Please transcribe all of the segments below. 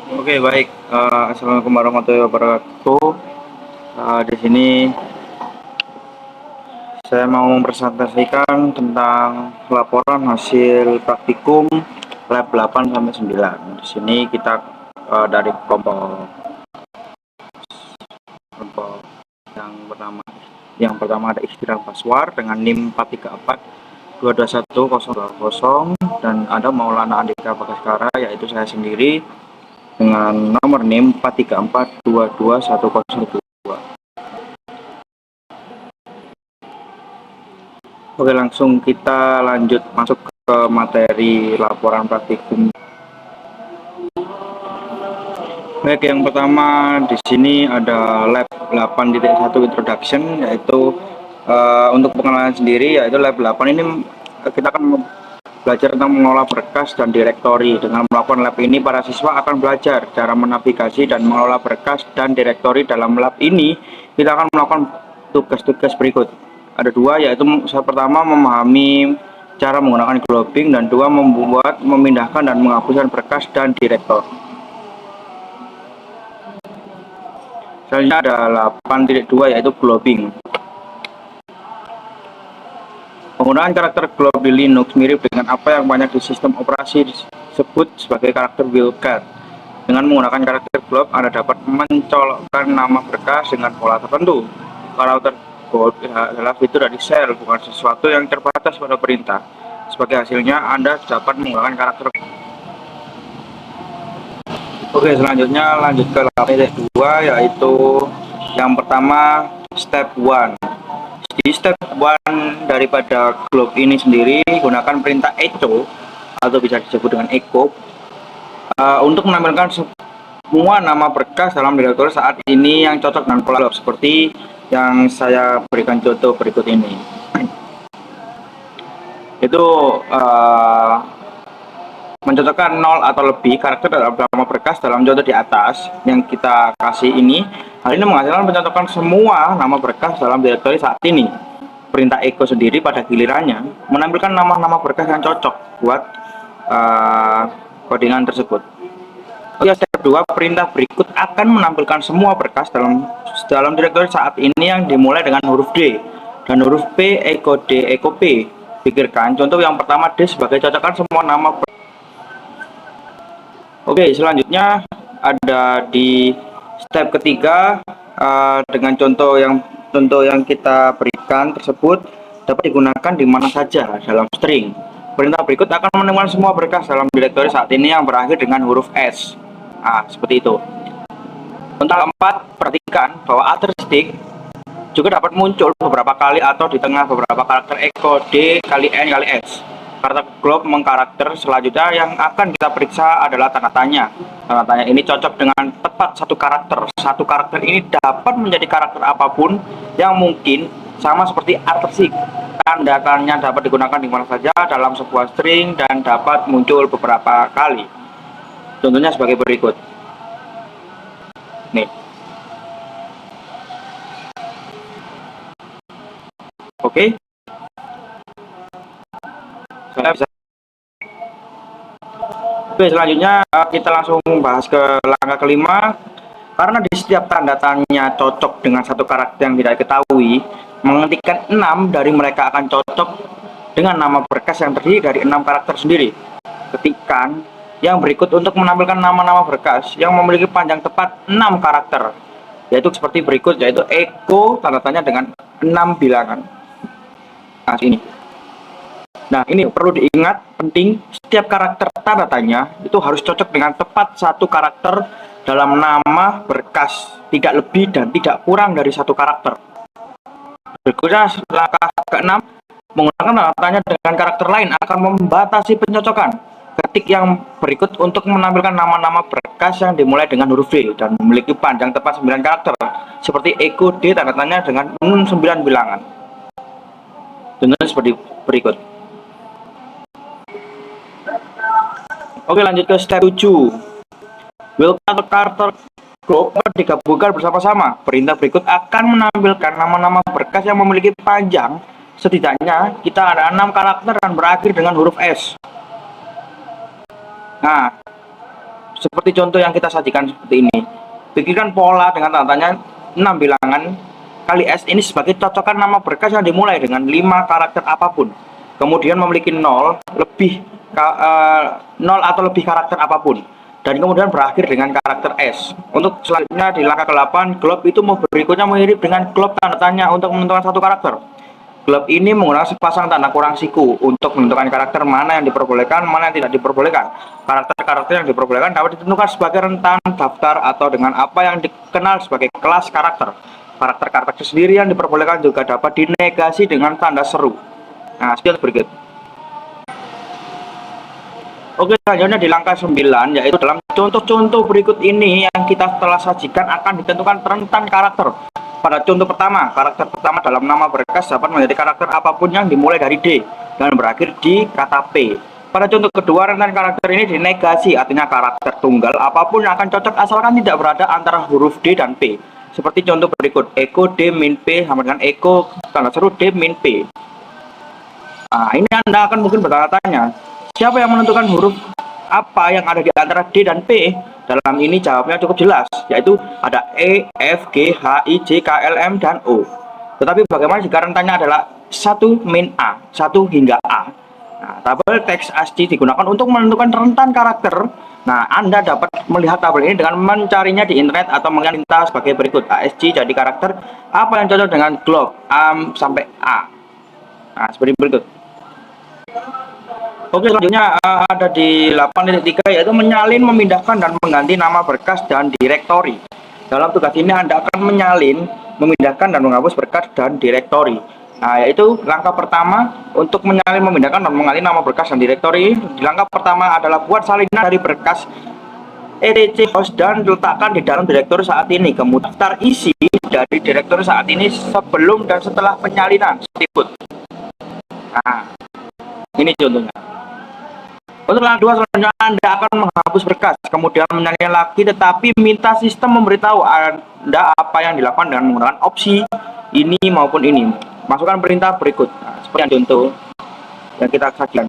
Oke, baik. Assalamualaikum warahmatullahi wabarakatuh. Di sini saya mau mempresentasikan tentang laporan hasil praktikum lab 8 sampai 9. Di sini kita dari kelompok yang pertama ada Istilah Baswar dengan NIM 434221020 dan ada Maulana Andika Bagaskara yaitu saya sendiri dengan nomor NIM 434221012. Oke, langsung kita lanjut masuk ke materi laporan praktikum. Baik, yang pertama di sini ada lab 8.1 introduction, yaitu untuk pengenalan sendiri, yaitu lab 8 ini kita akan belajar tentang mengolah berkas dan direktori. Dengan melakukan lab ini, para siswa akan belajar cara menavigasi dan mengelola berkas dan direktori. Dalam lab ini, kita akan melakukan tugas-tugas berikut. Ada dua, yaitu pertama memahami cara menggunakan globing, dan dua memindahkan dan menghapuskan berkas dan direktor. Selanjutnya ada 8.2 yaitu globing. Penggunaan karakter glob di Linux mirip dengan apa yang banyak di sistem operasi disebut sebagai karakter wildcard. Dengan menggunakan karakter glob, Anda dapat mencolokkan nama berkas dengan pola tertentu. Karakter glob adalah fitur dari shell, bukan sesuatu yang terbatas pada perintah. Sebagai hasilnya, Anda dapat menggunakan karakter. Oke, selanjutnya lanjut ke 8.2 yaitu yang pertama step 1. Di step 1 daripada glob ini sendiri gunakan perintah echo atau bisa disebut dengan echo untuk menampilkan semua nama berkas dalam direktori saat ini yang cocok dengan pola glob seperti yang saya berikan contoh berikut ini. Itu mencocokkan 0 atau lebih karakter dalam nama berkas dalam contoh di atas yang kita kasih ini. Hal ini menghasilkan pencocokan semua nama berkas dalam direktori saat ini. Perintah echo sendiri pada gilirannya menampilkan nama-nama berkas yang cocok buat codingan tersebut. Oke, step 2, perintah berikut akan menampilkan semua berkas dalam direktori saat ini yang dimulai dengan huruf D dan huruf P, echo D, echo P. Pikirkan contoh yang pertama D sebagai cocokan semua nama berkas. Oke, selanjutnya ada di step ketiga dengan contoh yang kita berikan tersebut dapat digunakan di mana saja dalam string. Perintah berikut akan menemukan semua berkas dalam direktori saat ini yang berakhir dengan huruf S. Seperti itu. Untuk keempat, perhatikan bahwa asterisk juga dapat muncul beberapa kali atau di tengah beberapa karakter echo D kali N kali S. Karakter glob mengkarakter selanjutnya yang akan kita periksa adalah tanda tanya. Tanda tanya ini cocok dengan tepat satu karakter. Satu karakter ini dapat menjadi karakter apapun yang mungkin, sama seperti asterisk. Tanda tanya dapat digunakan di mana saja dalam sebuah string dan dapat muncul beberapa kali. Contohnya sebagai berikut. Nih. Oke. Oke, selanjutnya kita langsung bahas ke langkah kelima. Karena di setiap tanda tanya cocok dengan satu karakter yang tidak diketahui, mengetikkan 6 dari mereka akan cocok dengan nama berkas yang terdiri dari 6 karakter sendiri. Ketikkan yang berikut untuk menampilkan nama-nama berkas yang memiliki panjang tepat 6 karakter, yaitu seperti berikut, yaitu echo tanda tanya dengan 6 bilangan. Ini. Nah, ini perlu diingat, penting, setiap karakter tanda tanya itu harus cocok dengan tepat satu karakter dalam nama berkas, tidak lebih dan tidak kurang dari satu karakter. Berikutnya, langkah ke-6, menggunakan tanda tanya dengan karakter lain akan membatasi pencocokan. Ketik yang berikut untuk menampilkan nama-nama berkas yang dimulai dengan huruf D dan memiliki panjang tepat 9 karakter, seperti echo D tanda tanya dengan 9 bilangan. Contohnya seperti berikut. Oke, lanjut ke step 7. Wildcard karakter glob digabungkan bersama-sama. Perintah berikut akan menampilkan nama-nama berkas yang memiliki panjang setidaknya kita ada 6 karakter dan berakhir dengan huruf S. Nah, Seperti contoh yang kita sajikan seperti ini. Pikirkan pola dengan tanda tanya 6 bilangan kali S ini sebagai cocokan nama berkas yang dimulai dengan 5 karakter apapun. Kemudian memiliki 0 lebih 0 atau lebih karakter apapun. Dan kemudian berakhir dengan karakter S. Untuk selanjutnya di langkah ke-8, glob itu berikutnya mirip dengan glob tanda tanya untuk menentukan satu karakter. Glob ini menggunakan sepasang tanda kurang siku untuk menentukan karakter mana yang diperbolehkan, mana yang tidak diperbolehkan. Karakter-karakter yang diperbolehkan dapat ditentukan sebagai rentan, daftar, atau dengan apa yang dikenal sebagai kelas karakter. Karakter-karakter sendiri yang diperbolehkan juga dapat dinegasi dengan tanda seru. Nah, seperti berikut. Oke, selanjutnya di langkah 9, yaitu dalam contoh-contoh berikut ini yang kita telah sajikan akan ditentukan rentan karakter. Pada contoh pertama, karakter pertama dalam nama berkas dapat menjadi karakter apapun yang dimulai dari D dan berakhir di kata P. Pada contoh kedua, rentan karakter ini dinegasi, artinya karakter tunggal apapun yang akan cocok asalkan tidak berada antara huruf D dan P. Seperti contoh berikut, Eko D min P sama dengan Eko tanda seru D min P. Nah, ini Anda akan mungkin bertanya-tanya, siapa yang menentukan huruf apa yang ada di antara D dan P? Dalam ini jawabnya cukup jelas, yaitu ada E, F, G, H, I, J, K, L, M, dan O. Tetapi bagaimana jika rentannya adalah 1 min A, 1 hingga A? Nah, tabel teks ASCII digunakan untuk menentukan rentan karakter. Nah, Anda dapat melihat tabel ini dengan mencarinya di internet atau mengintas sebagai berikut. ASCII jadi karakter apa yang cocok dengan glob A sampai A. Nah, seperti berikut. Oke, selanjutnya ada di 8.3, yaitu menyalin, memindahkan, dan mengganti nama berkas dan direktori. Dalam tugas ini Anda akan menyalin, memindahkan, dan menghapus berkas dan direktori. Nah, yaitu langkah pertama untuk menyalin, memindahkan, dan mengganti nama berkas dan direktori. Di langkah pertama adalah buat salinan dari berkas etc host dan letakkan di dalam direktori saat ini. Kemudian daftar isi dari direktori saat ini sebelum dan setelah penyalinan. Nah, ini contohnya. Untuk langkah 2, selanjutnya Anda akan menghapus berkas, kemudian menyalin lagi, tetapi minta sistem memberitahu Anda apa yang dilakukan dengan menggunakan opsi ini maupun ini. Masukkan perintah berikut. Nah, seperti yang contoh yang kita sajikan.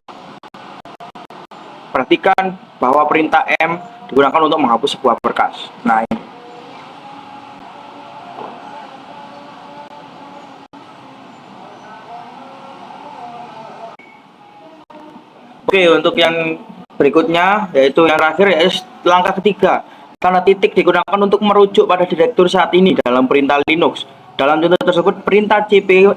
Perhatikan bahwa perintah M digunakan untuk menghapus sebuah berkas. Nah, ini. Oke, untuk yang berikutnya, yaitu yang terakhir, yaitu langkah ketiga. Tanda titik digunakan untuk merujuk pada direktur saat ini dalam perintah Linux. Dalam contoh tersebut, perintah cp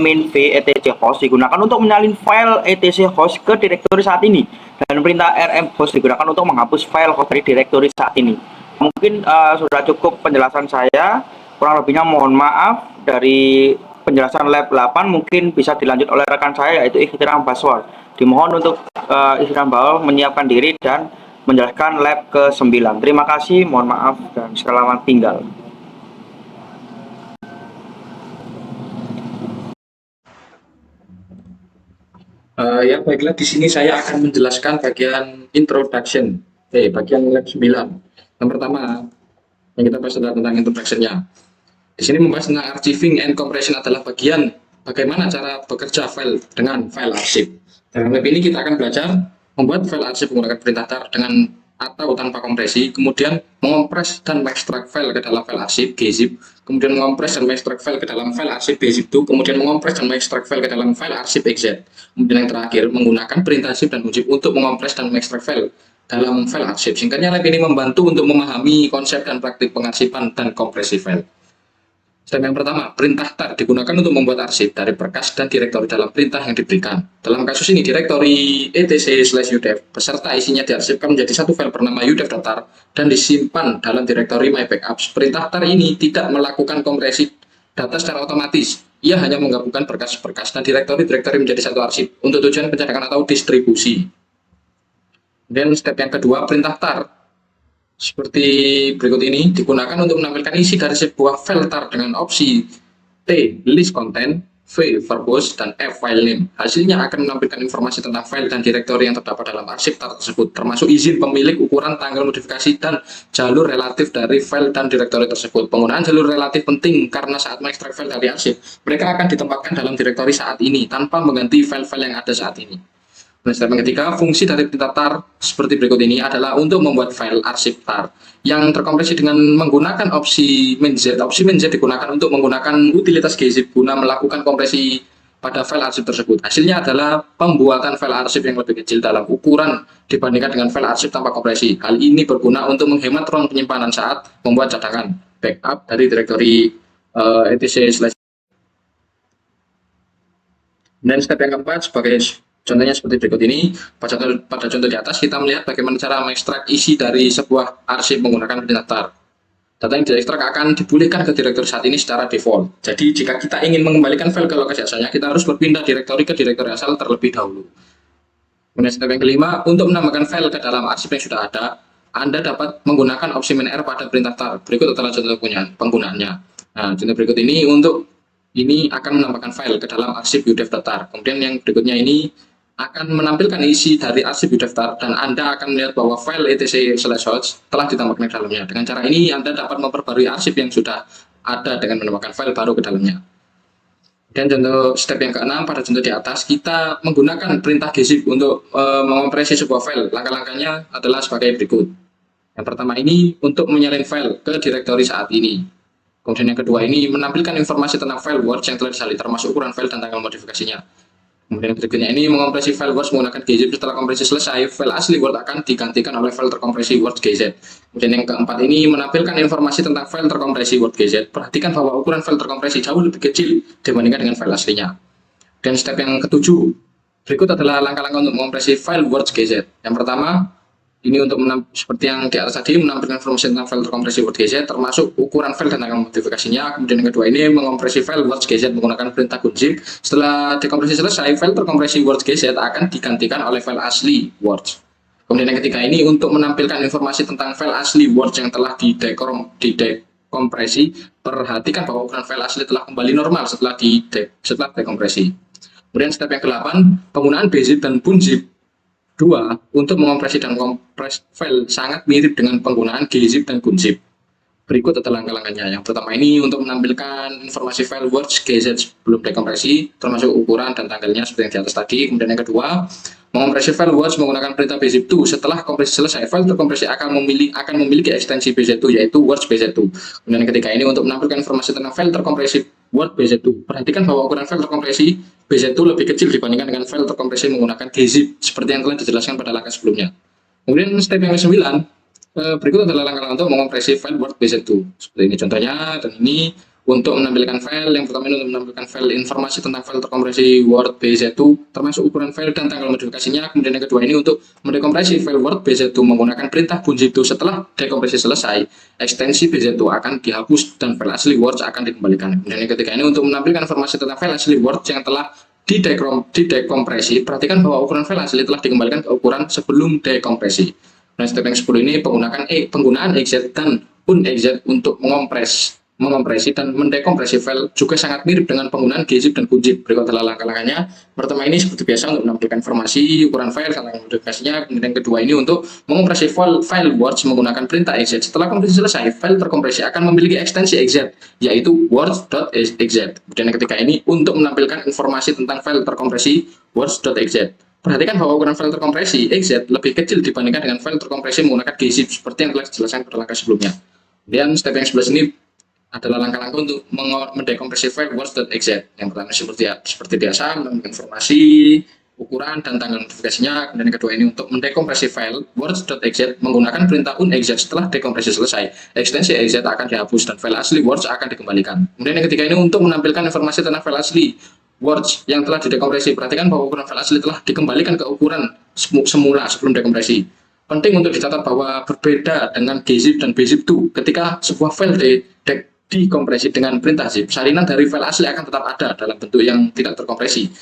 min v etc host digunakan untuk menyalin file etc host ke direktori saat ini. Dan perintah rm host digunakan untuk menghapus file host dari direktori saat ini. Mungkin sudah cukup penjelasan saya. Kurang lebihnya mohon maaf. Dari penjelasan lab 8 mungkin bisa dilanjut oleh rekan saya, yaitu Ikhtiram Baswar. Dimohon untuk Ikhtiram Baswar menyiapkan diri dan menjelaskan lab ke-9. Terima kasih, mohon maaf, dan selamat tinggal. Ya baiklah, di sini saya akan menjelaskan bagian introduction, bagian lab 9. Yang pertama yang kita bahas adalah tentang introduction-nya. Di sini membahas tentang archiving and compression adalah bagian bagaimana cara bekerja file dengan file arsip. Dalam lab ini kita akan belajar membuat file arsip menggunakan perintah tar dengan atau tanpa kompresi, kemudian mengompres dan mengekstrak file ke dalam file arsip gzip, kemudian mengompres dan mengekstrak file ke dalam file arsip bzip2, kemudian mengompres dan mengekstrak file ke dalam file arsip xz. Kemudian yang terakhir menggunakan perintah zip dan unzip untuk mengompres dan mengekstrak file dalam file arsip. Singkatnya, lab ini membantu untuk memahami konsep dan praktik pengarsipan dan kompresi file. Step yang pertama, perintah tar digunakan untuk membuat arsip dari berkas dan direktori dalam perintah yang diberikan. Dalam kasus ini, direktori etc/udev beserta isinya diarsipkan menjadi satu file bernama udev.tar dan disimpan dalam direktori mybackups. Perintah tar ini tidak melakukan kompresi data secara otomatis. Ia hanya menggabungkan berkas-berkas dan direktori-direktori menjadi satu arsip untuk tujuan pencegahan atau distribusi. Dan step yang kedua, perintah tar seperti berikut ini digunakan untuk menampilkan isi dari sebuah file tar dengan opsi T list content, V verbose, dan F file name. Hasilnya akan menampilkan informasi tentang file dan direktori yang terdapat dalam arsip tar tersebut, termasuk izin pemilik, ukuran, tanggal modifikasi, dan jalur relatif dari file dan direktori tersebut. Penggunaan jalur relatif penting karena saat mengekstrak file dari arsip, mereka akan ditempatkan dalam direktori saat ini tanpa mengganti file-file yang ada saat ini. Dan step yang ketiga, fungsi dari perintah tar seperti berikut ini adalah untuk membuat file arsip tar yang terkompresi dengan menggunakan opsi min-z. Opsi min-z digunakan untuk menggunakan utilitas gzip guna melakukan kompresi pada file arsip tersebut. Hasilnya adalah pembuatan file arsip yang lebih kecil dalam ukuran dibandingkan dengan file arsip tanpa kompresi. Hal ini berguna untuk menghemat ruang penyimpanan saat membuat cadangan backup dari direktori etc. Dan step yang keempat sebagai contohnya seperti berikut ini. Pada contoh di atas kita melihat bagaimana cara mengekstrak isi dari sebuah arsip menggunakan perintah tar. Data yang diekstrak akan dipulihkan ke direktori saat ini secara default. Jadi jika kita ingin mengembalikan file ke lokasi asalnya, kita harus berpindah direktori ke direktori asal terlebih dahulu. Kemudian step yang kelima, untuk menambahkan file ke dalam arsip yang sudah ada, Anda dapat menggunakan opsi min-r pada perintah tar. Berikut adalah contoh penggunaannya. Nah, contoh berikut ini akan menambahkan file ke dalam arsip udef.tar. Kemudian yang berikutnya ini akan menampilkan isi dari arsip udef.tar dan Anda akan melihat bahwa file etc/host telah ditambahkan ke dalamnya. Dengan cara ini Anda dapat memperbarui arsip yang sudah ada dengan menambahkan file baru ke dalamnya. Dan contoh step yang keenam, pada contoh di atas kita menggunakan perintah gzip untuk mengompresi sebuah file. Langkah-langkahnya adalah sebagai berikut. Yang pertama ini untuk menyalin file ke direktori saat ini. Kemudian yang kedua ini menampilkan informasi tentang file Word yang telah disalin, termasuk ukuran file dan tanggal modifikasinya. Kemudian yang berikutnya ini mengompresi file Word menggunakan gzip. Setelah kompresi selesai, file asli Word akan digantikan oleh file terkompresi Word gz. Kemudian yang keempat ini menampilkan informasi tentang file terkompresi Word gz. Perhatikan bahwa ukuran file terkompresi jauh lebih kecil dibandingkan dengan file aslinya. Dan step yang ketujuh, berikut adalah langkah-langkah untuk mengoperasi file Word gz. Yang pertama, ini untuk seperti yang di atas tadi, menampilkan informasi tentang file terkompresi Word gz, termasuk ukuran file dan tanggal modifikasinya. Kemudian yang kedua ini mengompresi file Word gz menggunakan perintah gunzip. Setelah dekompresi selesai, file terkompresi Word gz akan digantikan oleh file asli Word. Kemudian yang ketiga ini untuk menampilkan informasi tentang file asli Word yang telah didekompresi. Perhatikan bahwa ukuran file asli telah kembali normal setelah dekompresi. Kemudian step yang ke-8, penggunaan bzip dan bunzip 2 untuk mengoperasi dan kompres file sangat mirip dengan penggunaan gzip dan gunzip. Berikut adalah langkah-langkahnya. Yang pertama ini untuk menampilkan informasi file Word gz sebelum dekompresi, termasuk ukuran dan tanggalnya seperti yang di atas tadi. Kemudian yang kedua, mengoperasi file Word menggunakan perintah bzip2. Setelah kompresi selesai, file terkompresi akan memiliki ekstensi bz2 yaitu Word bz2. Kemudian yang ketiga ini untuk menampilkan informasi tentang file terkompresi Word bz2. Perhatikan bahwa ukuran file terkompresi bz2 lebih kecil dibandingkan dengan file terkompresi menggunakan gzip seperti yang telah dijelaskan pada langkah sebelumnya. Kemudian step yang ke-9, berikut adalah langkah untuk mengoperasi file Word bz2. Seperti ini contohnya, dan ini untuk menampilkan file. Yang pertama ini untuk menampilkan file informasi tentang file terkompresi Word bz2 termasuk ukuran file dan tanggal modifikasinya. Kemudian yang kedua ini untuk mendekompresi file Word bz2 menggunakan perintah bunzip2. Setelah dekompresi selesai, ekstensi bz2 akan dihapus dan file asli Word akan dikembalikan. Kemudian yang ketiga ini untuk menampilkan informasi tentang file asli Word yang telah didekompresi. Perhatikan bahwa ukuran file asli telah dikembalikan ke ukuran sebelum dekompresi. Nah, step yang 10 ini penggunaan exec dan unexec untuk mengopresi dan mendekompresi file juga sangat mirip dengan penggunaan gzip dan gunzip. Berikut adalah langkah-langkahnya. Pertama ini seperti biasa untuk menampilkan informasi ukuran file dan tanggal modifikasinya. Kemudian yang kedua ini untuk mengoperasi file Word menggunakan perintah exec. Setelah kompresi selesai, file terkompresi akan memiliki ekstensi exec yaitu word.exec. Kemudian yang ketiga ini untuk menampilkan informasi tentang file terkompresi word.exec. Perhatikan bahwa ukuran file terkompresi exec lebih kecil dibandingkan dengan file terkompresi menggunakan gzip seperti yang telah dijelaskan pada langkah sebelumnya. Kemudian step yang 11 ini adalah langkah-langkah untuk mendekompresi file Word.exec. Yang pertama seperti biasa, menampilkan informasi, ukuran, dan tanggal modifikasinya. Kemudian yang kedua ini untuk mendekompresi file Word.exec menggunakan perintah unexec. Setelah dekompresi selesai, ekstensi exec akan dihapus dan file asli Word akan dikembalikan. Kemudian yang ketiga ini untuk menampilkan informasi tentang file asli Word yang telah didekompresi. Perhatikan bahwa ukuran file asli telah dikembalikan ke ukuran semula sebelum dekompresi. Penting untuk dicatat bahwa berbeda dengan gzip dan bzip2. Ketika sebuah file dikompresi dengan perintah zip, salinan dari file asli akan tetap ada dalam bentuk yang tidak terkompresi.